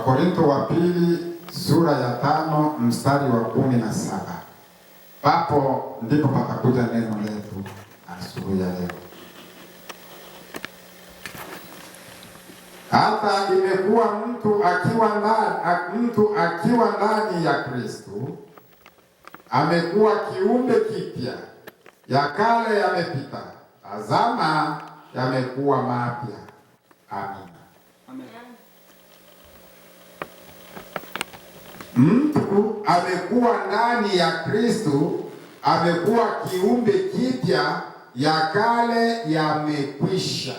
Korintho wa pili sura ya 5 mstari wa 17. Papo ndipo patakuja neno letu asubuhi ya leo. Hata imekuwa mtu akiwa ndani ya Kristo amekuwa kiumbe kipya, ya kale yamepita, tazama yamekuwa mapya. Amina. Amen. Mtu amekuwa ndani ya Kristo amekuwa kiumbe kipya, ya kale yamekwisha,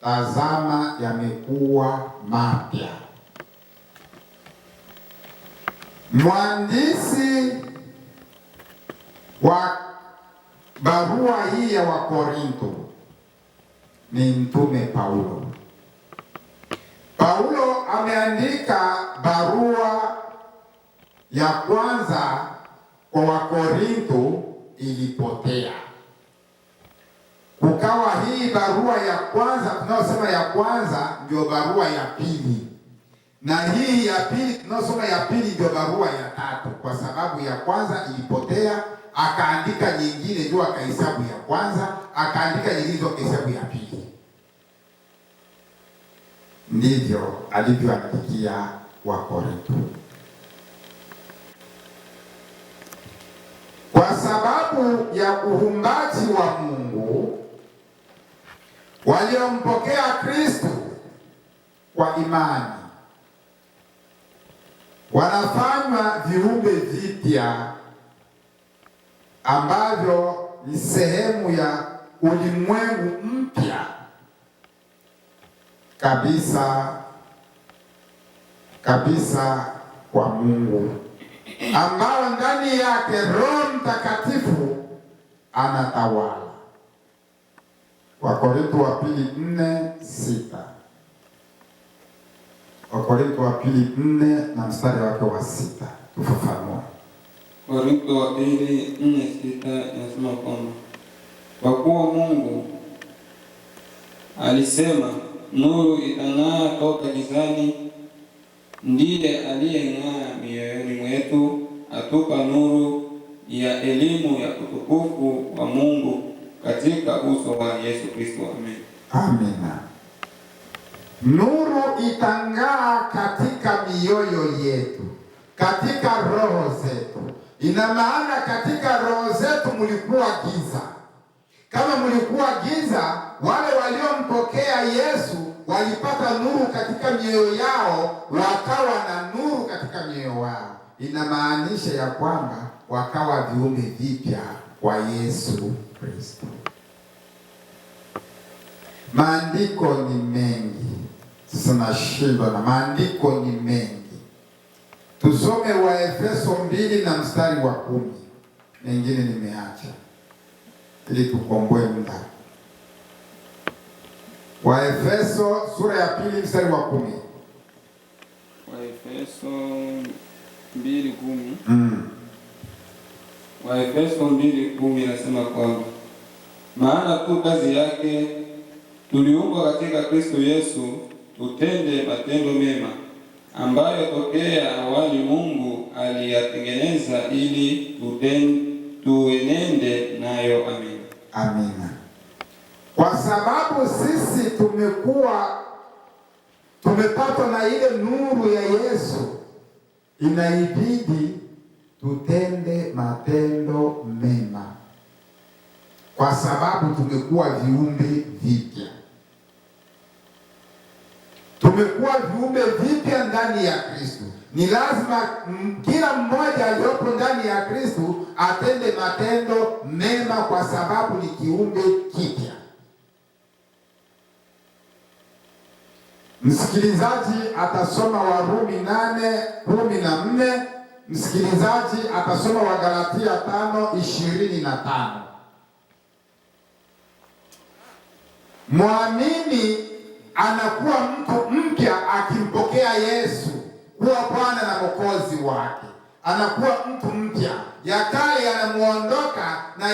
tazama yamekuwa mapya. Mwandishi wa barua hii ya Wakorintho ni mtume Paulo. Paulo ameandika barua ya kwanza kwa Wakorintho ilipotea. Kukawa hii barua ya kwanza, tunaosema ya kwanza ndio barua ya pili, na hii ya pili tunaosoma ya pili ndio barua ya tatu, kwa sababu ya kwanza ilipotea, akaandika nyingine ndio akahesabu ya kwanza, akaandika nyingine ndio akahesabu ya pili. Ndivyo alivyoandikia Wakorintho. Kwa sababu ya uumbaji wa Mungu, waliompokea Kristo kwa imani wanafanywa viumbe vipya ambavyo ni sehemu ya ulimwengu mpya kabisa kwa Mungu, ambao ndani yake Roho Mtakatifu anatawala. Wakorintho wa pili 4:6. Wakorintho wa pili 4 na mstari wake wa 6. Tufafanue. Wakorintho wa pili 4:6 inasema kwamba kwa kuwa Mungu alisema nuru itang'aa toka gizani, ndiye aliyeng'aa mioyoni mwetu, atupa nuru ya elimu ya utukufu wa Mungu katika uso wa Yesu Kristo. Amen. Amina. Nuru itang'aa katika mioyo yetu, katika roho zetu. Ina maana katika roho zetu mlikuwa giza. Kama mlikuwa giza, wale waliompokea Yesu walipata nuru katika mioyo yao, wakawa na nuru katika mioyo yao. Inamaanisha ya kwamba wakawa viumbe vipya kwa Yesu Kristo. Maandiko ni mengi, sasa nashindwa na maandiko ni mengi. Tusome Waefeso 2 na mstari wa 10. Mengine nimeacha ili tukomboe muda. Waefeso sura ya 2 mstari wa 10. Waefeso 2:10. Waefeso 2:10 inasema kwamba maana tu kazi yake tuliumbwa katika Kristo Yesu tutende matendo mema ambayo tokea awali Mungu aliyatengeneza ili tuenende nayo. Amina. Amina. Kwa sababu sisi tumepatwa na ile nuru ya Yesu, inaibidi tutende matendo mema, kwa sababu tumekuwa viumbe vipya. Tumekuwa viumbe vipya ndani ya Kristo. Ni lazima kila mmoja aliyopo ndani ya Kristo atende matendo mema, kwa sababu ni kiumbe kipya. Msikilizaji atasoma Warumi 8:14. Msikilizaji atasoma Wagalatia 5:25. Muamini anakuwa mtu mpya akimpokea Yesu kuwa Bwana na Mwokozi wake. Anakuwa mtu mpya, ya kale yanamuondoka na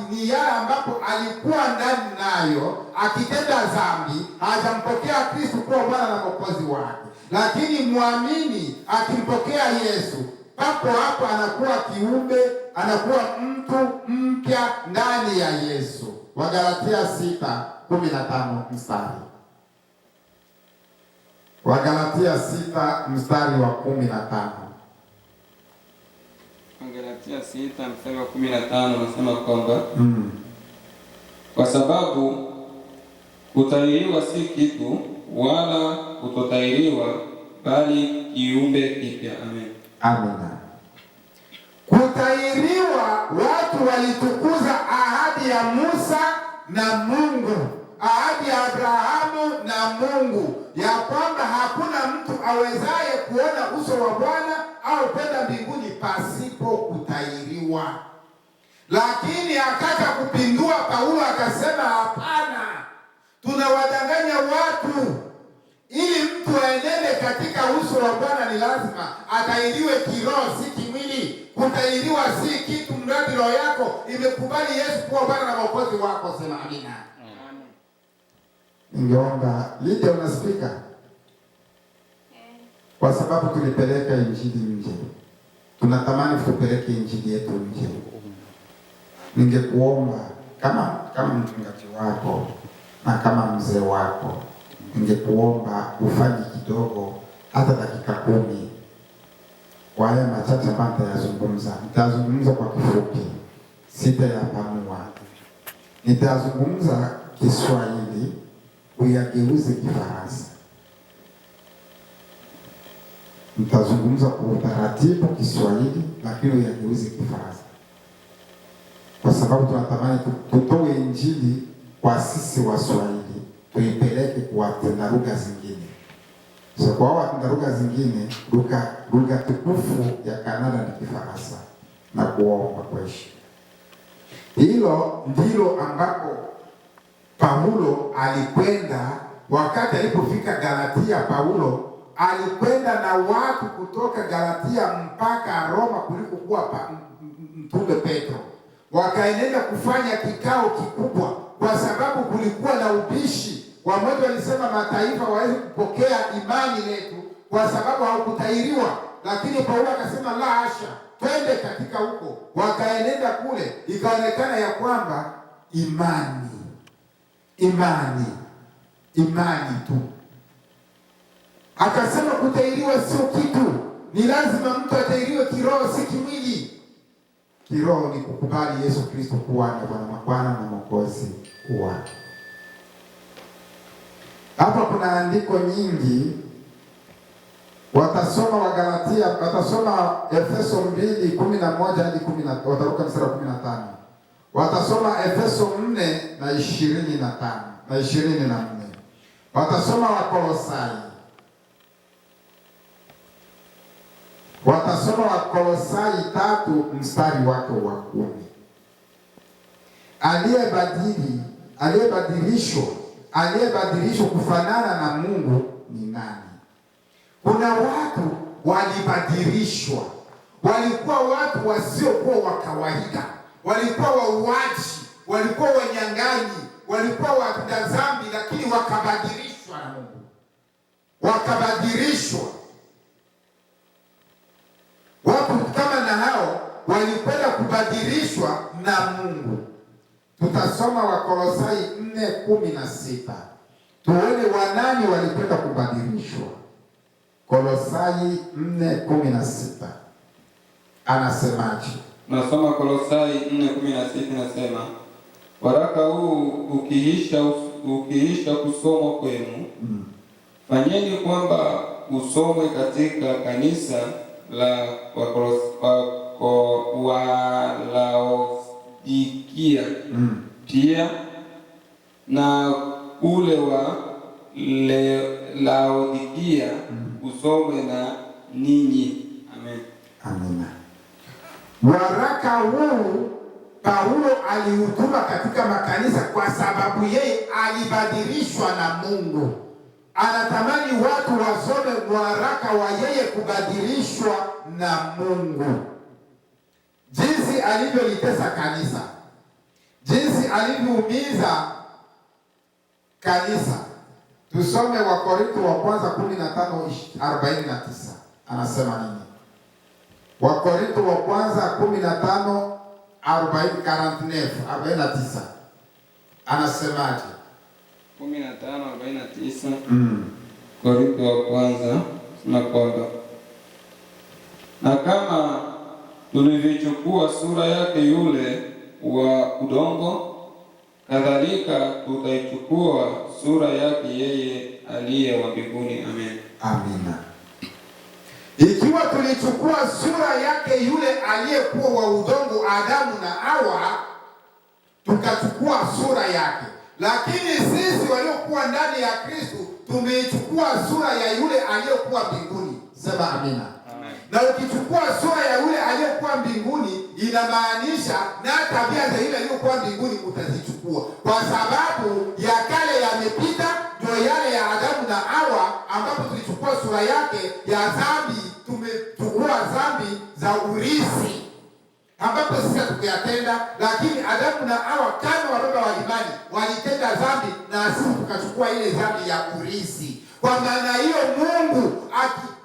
ni yale ambapo alikuwa ndani nayo akitenda dhambi, hajampokea Kristo kuwa Bwana na Mwokozi wake. Lakini muamini akimpokea Yesu, papo hapo anakuwa kiumbe, anakuwa mtu mpya ndani ya Yesu. Wagalatia 6:15 mstari. Wagalatia 6 mstari wa 15. Wagalatia 6 mstari wa 15 nasema kwamba kwa sababu kutahiriwa si kitu wala kutotahiriwa bali kiumbe kipya. Amen. Amina. Kutahiriwa, watu walitukuza ahadi ya Musa na Mungu, ahadi ya Abrahamu na Mungu, ya kwamba hakuna mtu awezaye kuona uso wa Bwana au kwenda mbinguni pasipo kutahiriwa. Lakini akaja kupindua Paulo, akasema hapana, tunawadanganya watu. Ili mtu aenende katika uso wa Bwana ni lazima atahiriwe kiroho, si kimwili. Kutahiriwa si kitu mradi roho yako imekubali Yesu kuwa Bwana na Mwokozi wako. Sema amina. Ningeomba Lydia, unasikika? Kwa sababu tulipeleka injili nje, tunatamani tupeleke injili yetu nje. Ningekuomba kama mchungaji wako na kama mzee wako, ningekuomba ufanye kidogo, hata dakika 10 kwa haya machache ambayo nitayazungumza. Nitazungumza kwa kifupi, sitayapanua. Nitazungumza Kiswahili, uyageuze Kifaransa. Nitazungumza kwa utaratibu Kiswahili, lakini uyageuze Kifaransa, kwa sababu tunatamani tutoe injili kwa sisi Waswahili, tuipeleke kwa watenda lugha zingine. So kwa watenda lugha zingine, lugha tukufu ya Kanada ni Kifaransa, na kuomba kwa heshima. Hilo ndilo ambapo Paulo alikwenda wakati alipofika Galatia. Paulo alikwenda na watu kutoka Galatia mpaka Roma kuliko kuwa mtume Petro. Wakaendelea kufanya kikao kikubwa, kwa sababu kulikuwa na ubishi. Wamoja walisema mataifa waweze kupokea imani yetu kwa sababu hawakutahiriwa, lakini Paulo akasema la hasha, twende katika huko. Wakaenenda kule, ikaonekana ya kwamba imani tu. Akasema kutahiriwa sio kitu, ni lazima mtu atahiriwe kiroho, si kimwili. Kiroho ni kukubali Yesu Kristo kuwa Bwana na Mwokozi wake. Hapa kuna andiko nyingi. Watasoma Wagalatia, watasoma Efeso 2:11 hadi 10, wataruka mstari wa 15. Watasoma Efeso 4:25 na 24. Watasoma Wakolosai. Watasoma Wakolosai 3 mstari wake wa 10. Aliyebadilishwa kufanana na Mungu ni nani? Kuna watu walibadilishwa, walikuwa watu wasiokuwa wa kawaida, walikuwa wauaji, walikuwa wanyang'anyi, walikuwa watenda dhambi, lakini wakabadilishwa na Mungu, wakabadilishwa. Watu kama na hao walikwenda kubadilishwa na Mungu. Tutasoma Wakolosai 4:16 tuone wanani walikwenda kubadilishwa. Kolosai 4:16 anasemaje? Nasoma Kolosai 4:16, nasema waraka huu ukiisha kusomwa kwenu, fanyeni kwamba usomwe katika kanisa la Walaodikia pia na ule wa Laodikia usomwe na ninyi. Amen. Amina. Waraka huu Paulo aliutuma katika makanisa kwa sababu yeye alibadilishwa na Mungu. Anatamani watu wasome waraka wa yeye kubadilishwa na Mungu, jinsi alivyolitesa kanisa, jinsi alivyoumiza kanisa. Tusome Wakorintho wa kwanza 15:49. Anasema nini? Wakorintho wa kwanza 15:49. Anasemaje? 15:49. Korintho wa kwanza na kwamba na kama tulivyochukua sura yake yule wa udongo, kadhalika tutaichukua sura yake yeye aliye wa mbinguni. Amen. Amina. Ikiwa tulichukua sura yake yule aliyekuwa wa udongo, Adamu na Hawa, tukachukua sura yake, lakini sisi waliokuwa ndani ya Kristo tumeichukua sura ya yule aliyekuwa mbinguni. Sema amina. Na ukichukua sura ya yule aliyekuwa mbinguni, inamaanisha na tabia za yule aliyekuwa mbinguni utazichukua, kwa sababu ya kale yamepita, ndio yale ya Adamu na Hawa, ambapo tulichukua sura yake ya dhambi. Tumechukua dhambi za urithi ambapo sisi hatukuyatenda, lakini Adamu na Hawa kama wababa wa imani walitenda dhambi, na sisi tukachukua ile dhambi ya urithi. Kwa maana hiyo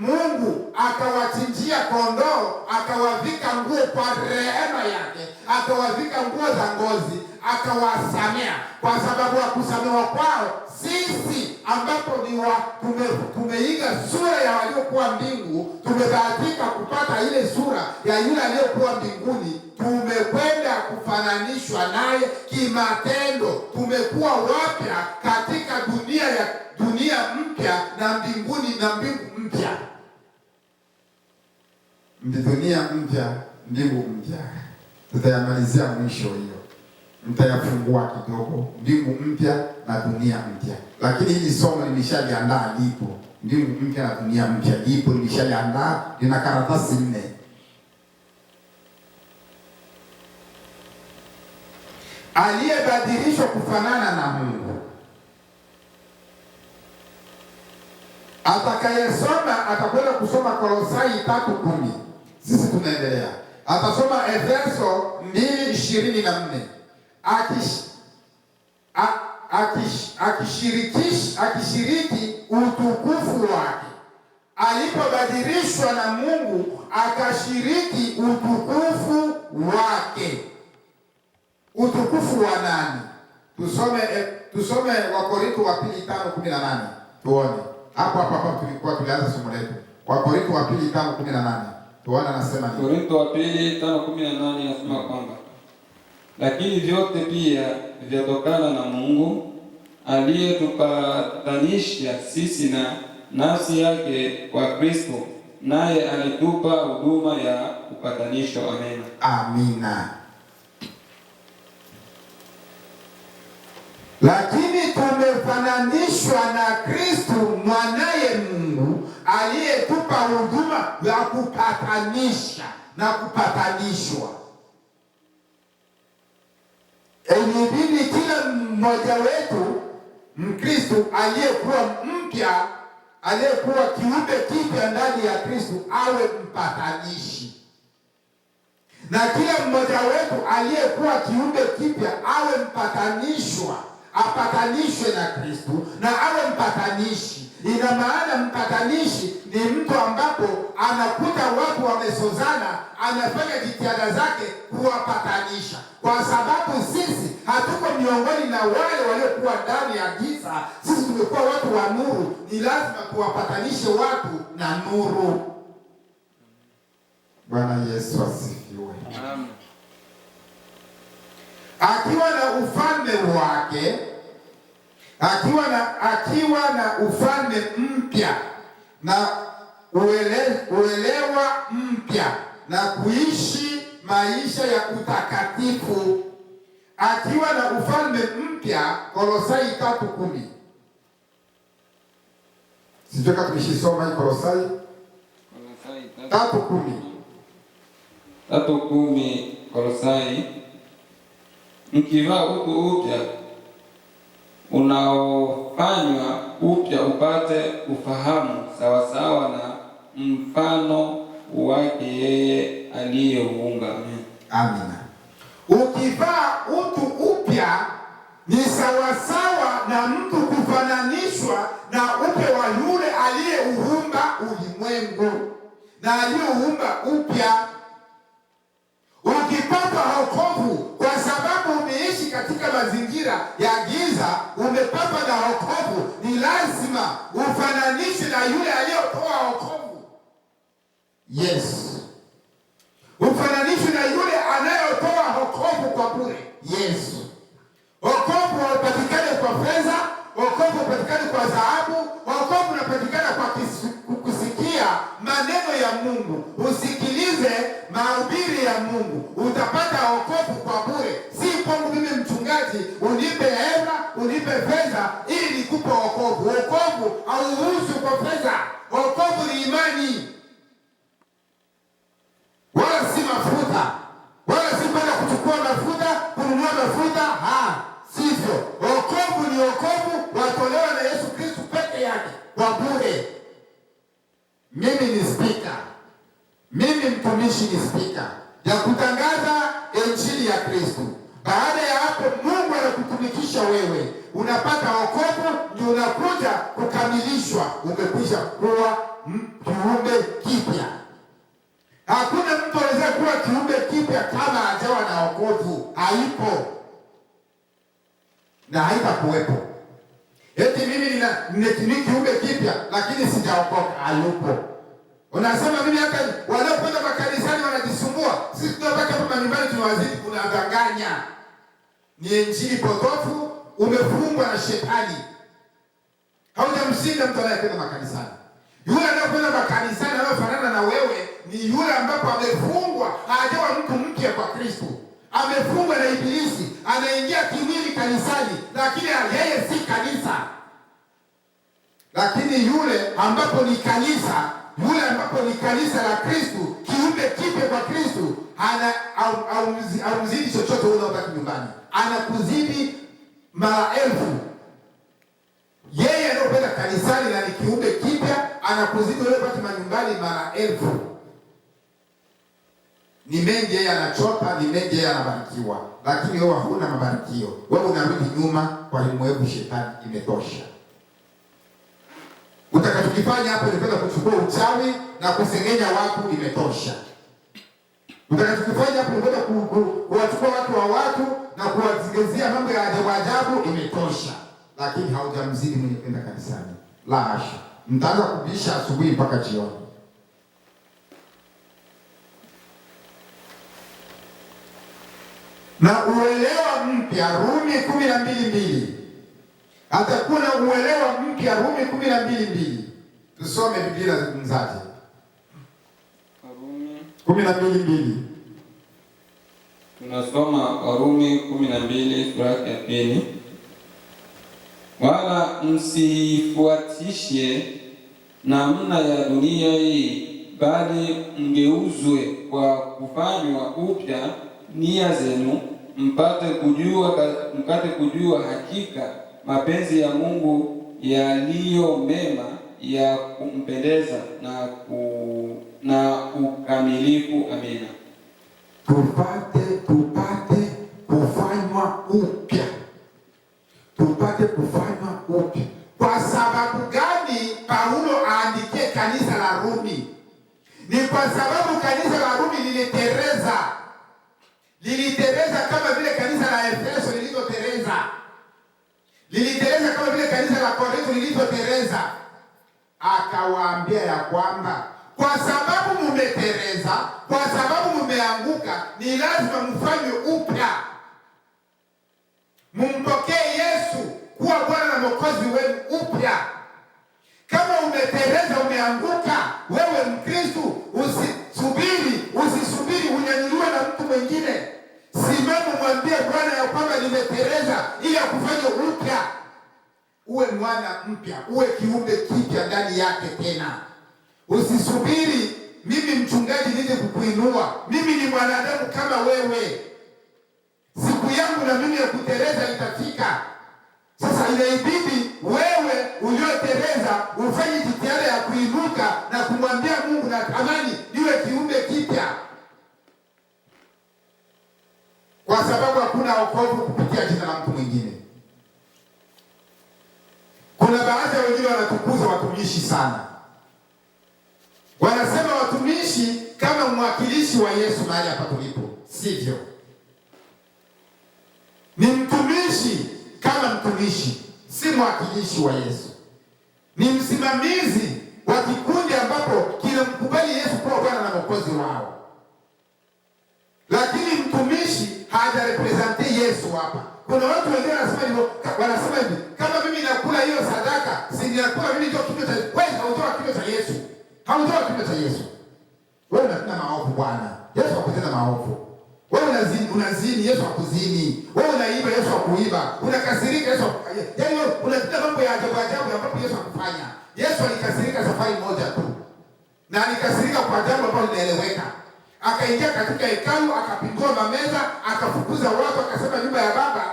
Mungu akawachinjia kondoo, akawavika nguo kwa rehema yake, akawavika nguo za ngozi, akawasamea. Kwa sababu ya kusamewa kwao sisi, ambapo tumeiga sura ya waliokuwa mbingu, tumebahatika kupata ile sura ya yule aliyokuwa mbinguni, tumekwenda kufananishwa naye kimatendo. Tumekuwa wapya katika dunia mpya na mbinguni na mbingu mpya. Dunia mpya, mbingu mpya. Tutayamalizia mwisho hiyo. Mtayafungua kidogo, mbingu mpya na dunia mpya. Lakini hili somo nimeshaliandaa lipo. Mbingu mpya na dunia mpya lipo, nimeshaliandaa, lina karatasi 4. Aliyebadilishwa kufanana na Mungu. Atakayesoma atakwenda kusoma Kolosai 3:10. Sisi tunaendelea. Atasoma Efeso 2:24. Akishiriki utukufu wake. Alipobadilishwa na Mungu akashiriki utukufu wake. Utukufu wa nani? Tusome Wakorintho wa 2:5-18. Tuone. Hapo tulianza somo letu. Wakorintho wa 2:5-18. Tuone anasema nini? Wakorintho wa 2:5-18 inasema kwamba lakini vyote pia vyatokana na Mungu aliyetupatanisha sisi na nafsi yake kwa Kristo, naye alitupa huduma ya upatanisho. Amen. Amina. Lakini tumefananishwa na Kristo mwanaye Mungu aliyetupa huduma ya kupatanisha na kupatanishwa. Ilibidi kila mmoja wetu Mkristo aliyekuwa mpya, aliyekuwa kiumbe kipya ndani ya Kristo awe mpatanishi. Na kila mmoja wetu aliyekuwa kiumbe kipya awe mpatanishwa, apatanishwe na Kristo na awe mpatanishi. Ina maana mpatanishi ni mtu ambapo anakuta watu wamesozana, anafanya jitihada zake kuwapatanisha. Kwa sababu sisi hatuko miongoni na wale waliokuwa ndani ya giza, sisi tumekuwa watu wa nuru, ni lazima tuwapatanishe watu na nuru. Bwana Yesu asifiwe. Amen. Akiwa na ufalme wake, akiwa na ufalme mpya na uelewa mpya na kuishi maisha ya utakatifu, akiwa na ufalme mpya. Kolosai 3:10. Sijui kama tumeshisoma hii Kolosai 3:10. 3:10 Kolosai, mkivaa utu upya unaofanywa upya upate ufahamu sawasawa na mfano wake yeye aliyeuumba. Amina. Ukivaa utu upya ni sawasawa na mtu kufananishwa Mungu na aliyeumba upya. Ukipata wokovu kwa sababu umeishi katika mazingira ya giza, umepata na wokovu, ni lazima ufananishe na yule aliyetoa wokovu. Yes. Ufananishe na yule anayetoa wokovu kwa bure. Yes. Wokovu haupatikani kwa fedha, wokovu haupatikani kwa dhahabu, wokovu unapatikana kwa kusikia maneno ya Mungu. Usikilize mahubiri ya Mungu, utapata wokovu kwa bure. Si kwangu mimi mchungaji unipe hela, unipe fedha ili nikupe wokovu. Wokovu hauuzwi kwa fedha. Wokovu ni imani, wala si mafuta, wala si kwenda kuchukua mafuta, kununua mafuta. Sivyo. Wokovu ni wokovu watolewa na Yesu Kristo peke yake kwa bure. Mimi ni spika, mimi mtumishi ni spika ya kutangaza injili ya Kristo. Baada ya hapo, Mungu anakutumikisha wewe, unapata wokovu, ndio unakuja kukamilishwa, umekwisha kuwa kiumbe kipya. Hakuna mtu anaweza kuwa kiumbe kipya kama hajawa na wokovu. Haipo na haitakuwepo. Eti mimi ni kiumbe kipya lakini sijaokoka. Hayupo. Unasema mimi hata wanaokwenda makanisani wanajisumbua, sisi tunabaki hapa nyumbani tunawazidi. Unadanganya. Ni injili potofu, umefungwa na shetani. Haujamshinda mtu anayekwenda makanisani. Yule anayekwenda makanisani anayofanana na wewe ni yule ambapo amefungwa, hajawa mtu mpya kwa Kristo. Amefungwa na Ibilisi, anaingia kimwili kanisani, lakini yeye si kanisa. Lakini yule ambapo ni kanisa, yule ambapo ni kanisa la Kristo, kiumbe kipya kwa Kristo, haumzidi chochote unaobaki nyumbani. Anakuzidi mara elfu. Yeye anayopenda kanisani na ni kiumbe kipya, anakuzidi wewe baki manyumbani mara elfu. Ni mengi yeye anachota, ni mengi yeye anabarikiwa, lakini wewe huna mabarikio. Wewe unarudi nyuma kwa limwevu shetani. Imetosha. Utakachokifanya hapo ni kwenda kuchukua uchawi na kusengenya watu. Imetosha. Utakachokifanya hapo ni kwenda kuwachukua watu wa watu na kuwazingezia mambo ya ajabu ajabu. Imetosha. Lakini haujamzidi mwenye kwenda kanisani. La hasha. Mtaanza kubisha asubuhi mpaka jioni. Na uelewa mpya, Rumi 12:2. Atakuwa na uelewa mpya, Rumi 12:2. Tusome Biblia zungumzaje. Rumi 12:2. Tunasoma Rumi 12 sura ya pili. Wala msifuatishe namna ya dunia hii, bali mgeuzwe kwa kufanywa upya nia zenu, mpate kujua hakika mapenzi ya Mungu yaliyo mema, ya kumpendeza na ukamilifu. Amina. Tupate kufanywa upya. Tupate kufanywa upya. Kwa sababu gani Paulo aandikie kanisa la Rumi? Ni kwa sababu kanisa la Rumi lilitereza kama vile kanisa la Efeso lilivyotereza. Lilitereza kama vile kanisa la Korintho lilivyotereza. Akawaambia ya kwamba kwa sababu mumetereza, kwa sababu mumeanguka, ni lazima mfanywe upya. Mumpokee Yesu kuwa Bwana na Mwokozi wenu upya. Kama umetereza, umeanguka, wewe Mkristo, usisubiri unyanyuliwe na mtu mwingine. Simama, mwambie Bwana ya kwamba nimetereza, ili akufanye upya. Uwe mwana mpya, uwe kiumbe kipya ndani yake tena. Usisubiri mimi mchungaji nije kukuinua. Mimi ni mwanadamu kama wewe. Siku yangu na mimi ya kutereza itafika. Sasa inaibidi wewe uliotereza ufanye jitihada ya kuinuka na kumwambia Mungu, natamani niwe kiumbe kipya. Kwa sababu hakuna wokovu kupitia jina la mtu mwingine. Kuna baadhi ya wengine wanatukuza watumishi sana. mwakilishi wa Yesu mahali hapa tulipo, sivyo? Ni mtumishi kama mtumishi, si mwakilishi wa Yesu. Ni msimamizi wa kikundi ambapo kinamkubali Yesu kuwa Bwana na Mwokozi wao. Lakini mtumishi hajarepresente Yesu hapa. Kuna watu wengine wanasema hivi, kama mimi nakula hiyo sadaka, si ninakula mimi ndio kinywa cha wewe, hautoa kinywa cha Yesu. Hautoa kinywa cha Yesu. Wewe unatenda maovu Bwana. Yesu hakutenda maovu. Wewe unazini, Yesu hakuzini. Wewe unaiba, Yesu hakuiba. Unakasirika, Yesu yaani wewe unatenda mambo ya ajabu ambapo Yesu hakufanya. Yesu alikasirika safari moja tu. Na alikasirika kwa jambo ambalo linaeleweka. Akaingia katika hekalu, akapindua mameza, akafukuza watu, akasema nyumba ya Baba